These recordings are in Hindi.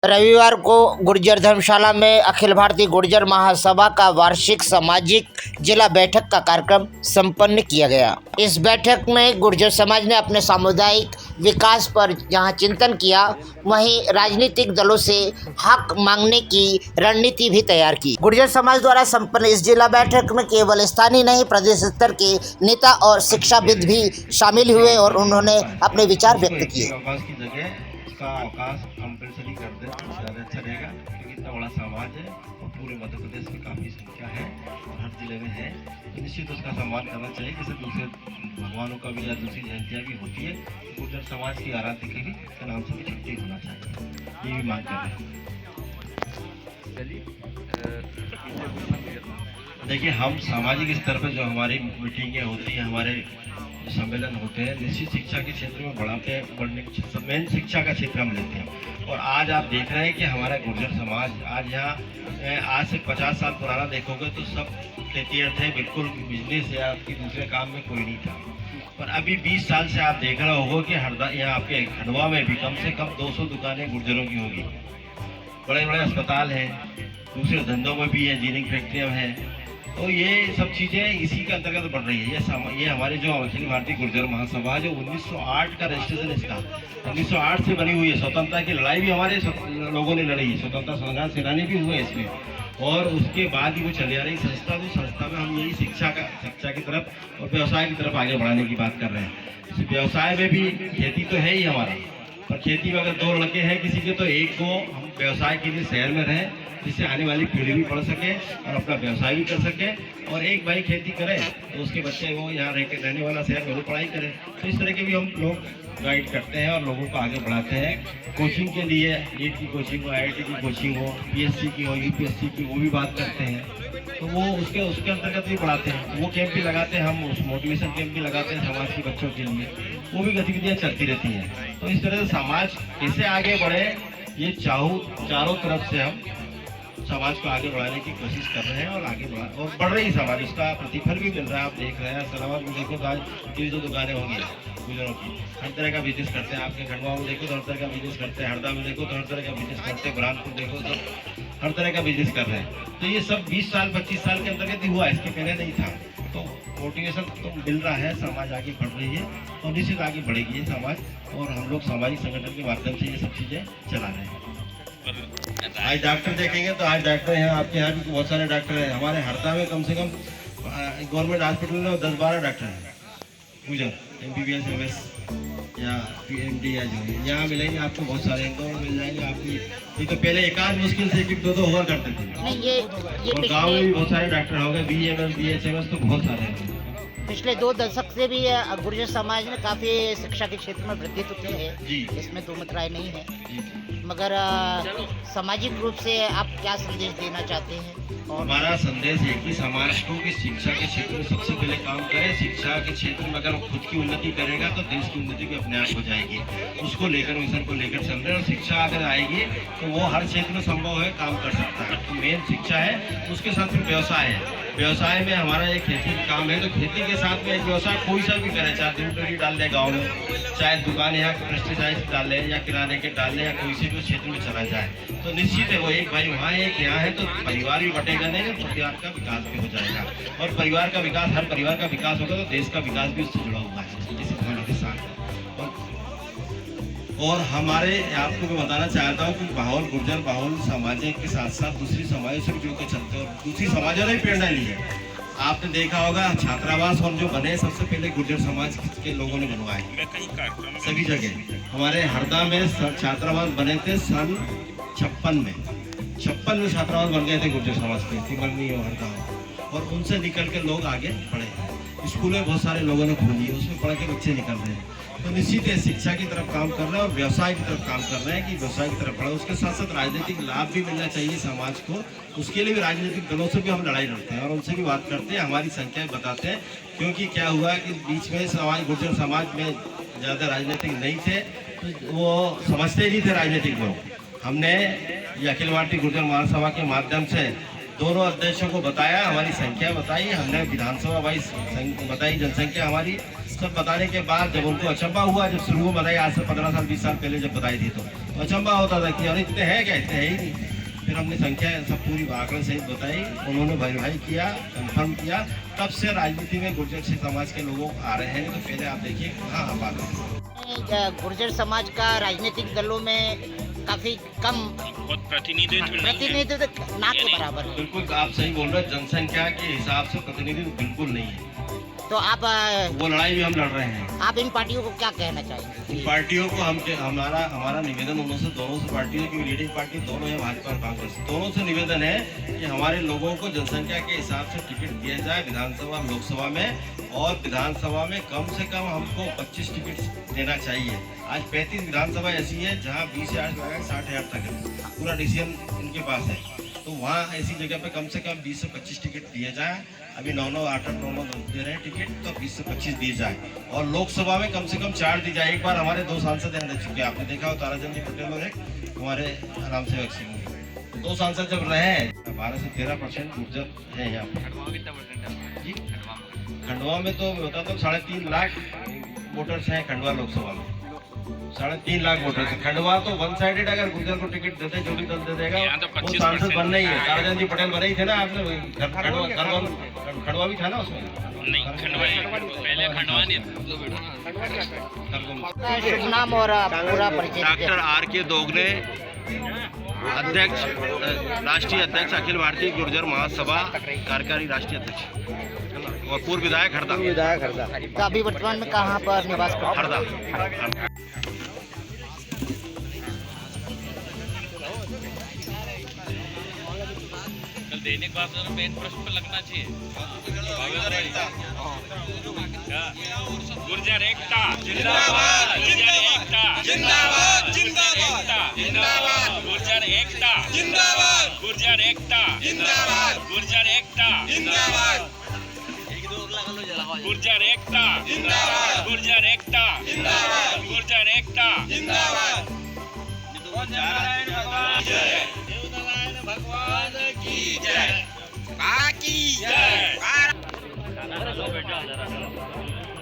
रविवार को गुर्जर धर्मशाला में अखिल भारतीय गुर्जर महासभा का वार्षिक सामाजिक जिला बैठक का कार्यक्रम संपन्न किया गया। इस बैठक में गुर्जर समाज ने अपने सामुदायिक विकास पर जहां चिंतन किया, वहीं राजनीतिक दलों से हक मांगने की रणनीति भी तैयार की। गुर्जर समाज द्वारा संपन्न इस जिला बैठक में केवल स्थानीय नहीं, प्रदेश स्तर के नेता और शिक्षाविद भी शामिल हुए और उन्होंने अपने विचार व्यक्त किए। का अवकाश कंपलसरी कर दे तो ज़्यादा अच्छा रहेगा, क्योंकि इतना बड़ा समाज है और पूरे मध्य प्रदेश में काफ़ी संख्या है और हर जिले में है, तो निश्चित उसका सम्मान करना चाहिए। जैसे दूसरे भगवानों का भी या दूसरी जयंतियाँ भी होती है, तो गुर्जर समाज की आराध्य की भी नाम से भी छुट्टी होना चाहिए, ये भी मांग कर रहे हैं। देखिए, हम सामाजिक स्तर पर जो हमारी मीटिंगें होती हैं, हमारे सम्मेलन होते हैं, निश्चित शिक्षा के क्षेत्र में बढ़ने मेन शिक्षा का क्षेत्र हम लेते हैं। और आज आप देख रहे हैं कि हमारा गुर्जर समाज आज यहाँ आज से 50 साल पुराना देखोगे तो सब खेती अर्थ है, बिल्कुल बिजनेस या आपकी दूसरे काम में कोई नहीं था। पर अभी 20 साल से आप देख रहे होगा कि यहाँ आपके खंडवा में भी कम से कम 200 दुकानें गुर्जरों की होगी। बड़े बड़े अस्पताल हैं, दूसरे धंधों में भी है, इंजीनियरिंग फैक्ट्रियाँ हैं, तो ये सब चीज़ें इसी के अंतर्गत बढ़ रही है। ये हमारे जो अखिल भारतीय गुर्जर महासभा जो 1908 का रजिस्ट्रेशन इसका 1908 से बनी हुई है। स्वतंत्रता की लड़ाई भी हमारे लोगों ने लड़ी है, स्वतंत्रता संग्राम सेनानी भी हुए इसमें, और उसके बाद ही वो चली आ रही संस्था। तो संस्था में हम यही शिक्षा की तरफ और व्यवसाय की तरफ आगे बढ़ाने की बात कर रहे हैं। इस व्यवसाय में भी खेती तो है ही हमारा, पर खेती में अगर 2 लड़के हैं किसी के, तो एक को हम व्यवसाय के लिए शहर में रहें, जिससे आने वाली पीढ़ी भी पढ़ सके और अपना व्यवसाय भी कर सके, और एक भाई खेती करे तो उसके बच्चे वो यहाँ रहने वाला शहर में वो पढ़ाई करे। तो इस तरह के भी हम लोग गाइड करते हैं और लोगों को आगे बढ़ाते हैं। कोचिंग के लिए नीट की कोचिंग हो, IIT की कोचिंग हो, PSC की हो, UPSC की, वो भी बात करते हैं, तो वो उसके अंतर्गत भी पढ़ाते हैं। वो कैंप भी लगाते हैं, हम उस मोटिवेशन कैंप भी लगाते हैं समाज के बच्चों के लिए, वो भी गतिविधियाँ चलती रहती हैं। तो इस तरह से समाज कैसे आगे बढ़े, ये चारों तरफ से हम समाज को आगे बढ़ाने की कोशिश कर रहे हैं और बढ़ रही समाज, उसका प्रतिफल भी मिल रहा है। आप देख रहे हैं सलामत में देखो तो आज ये जो दुकानें होंगी गुजरों की, हर तरह का बिजनेस करते हैं। आपके खंडवा में देखो तो हर तरह का बिजनेस करते हैं, हरदा में देखो तो हर तरह का बिजनेस करते हैं, बुरहानपुर देखो तो हर तरह का बिजनेस कर रहे हैं। तो ये सब 20 साल 25 साल के अंतर्गत ही हुआ, इसके पहले नहीं था। तो मोटिवेशन तो मिल रहा है, समाज आगे बढ़ रही है और निश्चित आगे बढ़ेगी ये समाज, और हम लोग सामाजिक संगठन के माध्यम से ये सब चीज़ें चला रहे हैं। आज डॉक्टर देखेंगे तो आज डॉक्टर यहाँ आपके यहाँ भी बहुत सारे डॉक्टर हैं। हमारे हरदा में कम से कम गवर्नमेंट हॉस्पिटल में 10-12 डॉक्टर हैं, गुजर MBBS MS या PMD या जो है यहाँ मिलेंगे आपको बहुत सारे, इंदौर मिल जाएंगे आपकी। ये तो पहले एकाध मुश्किल से 1-2 हुआ करते थे, और गाँव में भी बहुत सारे डॉक्टर हो गए, BMS BHMS तो बहुत सारे हैं। पिछले 2 दशक से भी गुर्जर समाज ने काफ़ी शिक्षा के क्षेत्र में वृद्धि तो की है, इसमें दो मत राय नहीं है, मगर सामाजिक रूप से आप क्या संदेश देना चाहते हैं? हमारा संदेश है कि समाज को कि शिक्षा के क्षेत्र में सबसे पहले काम करें। शिक्षा के क्षेत्र में अगर वो खुद की उन्नति करेगा तो देश की उन्नति भी अपने आप हो जाएगी। उसको लेकर, मिशन को लेकर चल रहे हैं, और शिक्षा अगर आएगी तो वो हर क्षेत्र में संभव है, काम कर सकता है। तो मेन शिक्षा है, उसके साथ फिर व्यवसाय है। व्यवसाय में हमारा एक खेती का काम है, तो खेती के साथ में एक व्यवसाय कोई सा भी करे, चाहे दूध डाल ले गाँव में, चाहे दुकान यहाँ पेस्टिसाइड डाल ले या किराने के डाल ले, या कोई से भी क्षेत्र में चला जाए, तो निश्चित है वो एक भाई वहाँ एक यहाँ है, तो परिवार भी बटेगा नहीं, तो परिवार का विकास भी हो जाएगा। और परिवार का विकास, हर परिवार का विकास होगा तो देश का विकास भी उससे जुड़ा हुआ है इस खाने के साथ। और हमारे आपको मैं बताना चाहता हूँ कि गुर्जर बाहुल समाज के साथ साथ दूसरी समाजों से भी जुड़ के चलते हैं, और दूसरी समाजों ने भी प्रेरणा ली है। आपने देखा होगा छात्रावास और जो बने सबसे पहले गुर्जर समाज के लोगों ने बनवाए सभी जगह। हमारे हरदा में छात्रावास बने थे सन 56 में छात्रावास बन गए थे गुर्जर समाज के, तिमरनी और हरदा, और उनसे निकल के लोग आगे बढ़े। स्कूलें बहुत सारे लोगों ने खोली है, उसमें पढ़ के बच्चे निकल रहे हैं। तो निश्चित है शिक्षा की तरफ काम कर रहे हैं और व्यवसाय की तरफ काम कर रहे हैं कि व्यवसाय की तरफ बढ़े। उसके साथ साथ राजनीतिक लाभ भी मिलना चाहिए समाज को, उसके लिए भी राजनीतिक दलों से भी हम लड़ाई लड़ते हैं और उनसे भी बात करते हैं, हमारी संख्या बताते हैं। क्योंकि क्या हुआ कि बीच में गुर्जर समाज में ज़्यादा राजनीतिक नहीं थे, तो वो समझते ही नहीं थे राजनीतिक लोग। हमने ये अखिल भारतीय गुर्जर महासभा के माध्यम से दोनों अध्यक्षों को बताया, हमारी संख्या बताई, हमने विधानसभा वाइज बताई, जनसंख्या हमारी सब बताने के बाद जब उनको अचंबा हुआ, जब शुरू में बताई, आज से 15 साल 20 साल पहले जब बताई थी तो अचंबा होता था कि अरे इतने हैं क्या, इतने है ही नहीं। फिर हमने संख्या सब पूरी आंकड़े सहित बताई, उन्होंने वेरीफाई किया, कंफर्म किया, तब से राजनीति में गुर्जर समाज के लोग आ रहे हैं। तो पहले आप देखिए कहाँ हम बात करें। गुर्जर समाज का राजनीतिक दलों में काफी कम प्रतिनिधित्व ना के बराबर है। बिल्कुल आप सही बोल रहे हैं, जनसंख्या के हिसाब से प्रतिनिधित्व बिल्कुल नहीं है। तो आप वो लड़ाई भी हम लड़ रहे हैं। आप इन पार्टियों को क्या कहना चाहेंगे? इन पार्टियों को हमारा निवेदन दोनों से पार्टियों की लीडिंग पार्टी दोनों है, भाजपा और कांग्रेस, दोनों से निवेदन है कि हमारे लोगों को जनसंख्या के हिसाब से टिकट दिया जाए विधानसभा लोकसभा में, और विधानसभा में कम से कम हमको 25 टिकट देना चाहिए। आज 35 विधानसभा ऐसी है जहाँ 20,000 से 60,000 तक है, पूरा डिसीजन इनके पास है। तो वहाँ ऐसी जगह पे कम से कम 20 से 25 टिकट दिए जाए। अभी 9-9, 8-8, 9-9 दे रहे हैं टिकट, तो 20 से 25 दिए जाए। और लोकसभा में कम से कम 4 दी जाए। एक बार हमारे 2 सांसद यहाँ रह चुके हैं, आपने देखा हो, ताराचंद जी पटेल और एक हमारे राम सेवक सिंह। 2 सांसद जब रहे, 12 से 13% गुर्जर है यहाँ पर जी। खंडवा में तो मैं बताता हूँ 3.5 लाख वोटर्स हैं खंडवा लोकसभा में, 3.5 लाख वोटर्स है खंडवा। तो वन साइडेड अगर गुर्जर को टिकट देते, जो भी दल दे देगा वो सांसद बनना ही है। ताराचंद जी पटेल बने ही थे ना, आपने खंडवा भी था ना उसमें? नहीं, पहले खंडवा नहीं था। शुभ नाम और पूरा परिचय। Doctor R.K. दोगने, अध्यक्ष, राष्ट्रीय अध्यक्ष अखिल भारतीय गुर्जर महासभा, कार्यकारी राष्ट्रीय अध्यक्ष और पूर्व विधायक हरदा। तो अभी वर्तमान में कहाँ पर निवास करते हैं? हरदा। देने के बाद मेन प्रश्न पे लगना चाहिए। गुर्जर एकता जिंदाबाद, गुर्जर एकता जिंदाबाद, गुर्जर एकता जिंदाबाद, गुर्जर एकता जिंदाबाद, गुर्जर एकता जिंदाबाद, गुर्जर एकता जिंदाबाद, गुर्जर एकता जिंदाबाद, गुर्जर एकता जिंदाबाद। भगवान की जय, बाकी जय।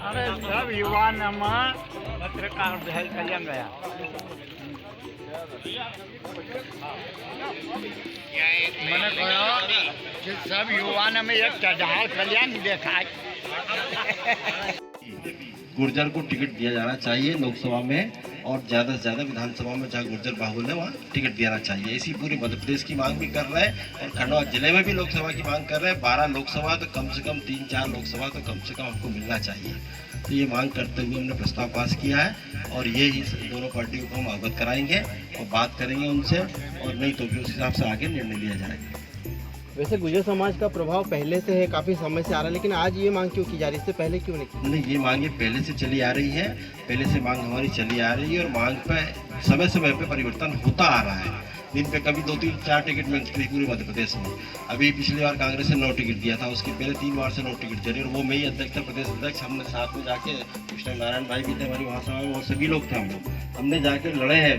अरे सब युवाનમાં પત્રકાર બહેલ કલ્યાણ ગયા મને કહ્યો કે सब युवाનમાં एक चढ़ाव कल्याण देखाय। गुर्जर को टिकट दिया जाना चाहिए लोकसभा में, और ज़्यादा से ज़्यादा विधानसभा में जहाँ गुर्जर बाहुल है वहाँ टिकट देना चाहिए। इसी पूरे मध्य प्रदेश की मांग भी कर रहे हैं, और खंडवा जिले में भी लोकसभा की मांग कर रहे हैं। 12 लोकसभा तो कम से कम 3-4 लोकसभा तो कम से कम हमको मिलना चाहिए। तो ये मांग करते हुए हमने प्रस्ताव पास किया है, और ये ही दोनों पार्टियों को हम अवगत कराएंगे और बात करेंगे उनसे, और नहीं तो फिर उस हिसाब से आगे निर्णय लिया जाएगा। वैसे गुर्जर समाज का प्रभाव पहले से है, काफ़ी समय से आ रहा है, लेकिन आज ये मांग क्यों की जा रही है? इससे पहले क्यों नहीं की? नहीं, ये मांगे पहले से चली आ रही है, पहले से मांग हमारी चली आ रही है, और मांग पे समय समय पे परिवर्तन होता आ रहा है। दिन पे कभी 2-3-4 टिकट मिलती थी पूरे मध्य प्रदेश में। अभी पिछली बार कांग्रेस ने 9 टिकट दिया था, उसके पहले 3 बार से 9 टिकट चली, और वो मैं ही अध्यक्ष था, प्रदेश अध्यक्ष। हमने साथ में जाके कृष्ण नारायण भाई भी थे हमारी महासभा में, और सभी लोग थे, हमने जाके लड़े हैं।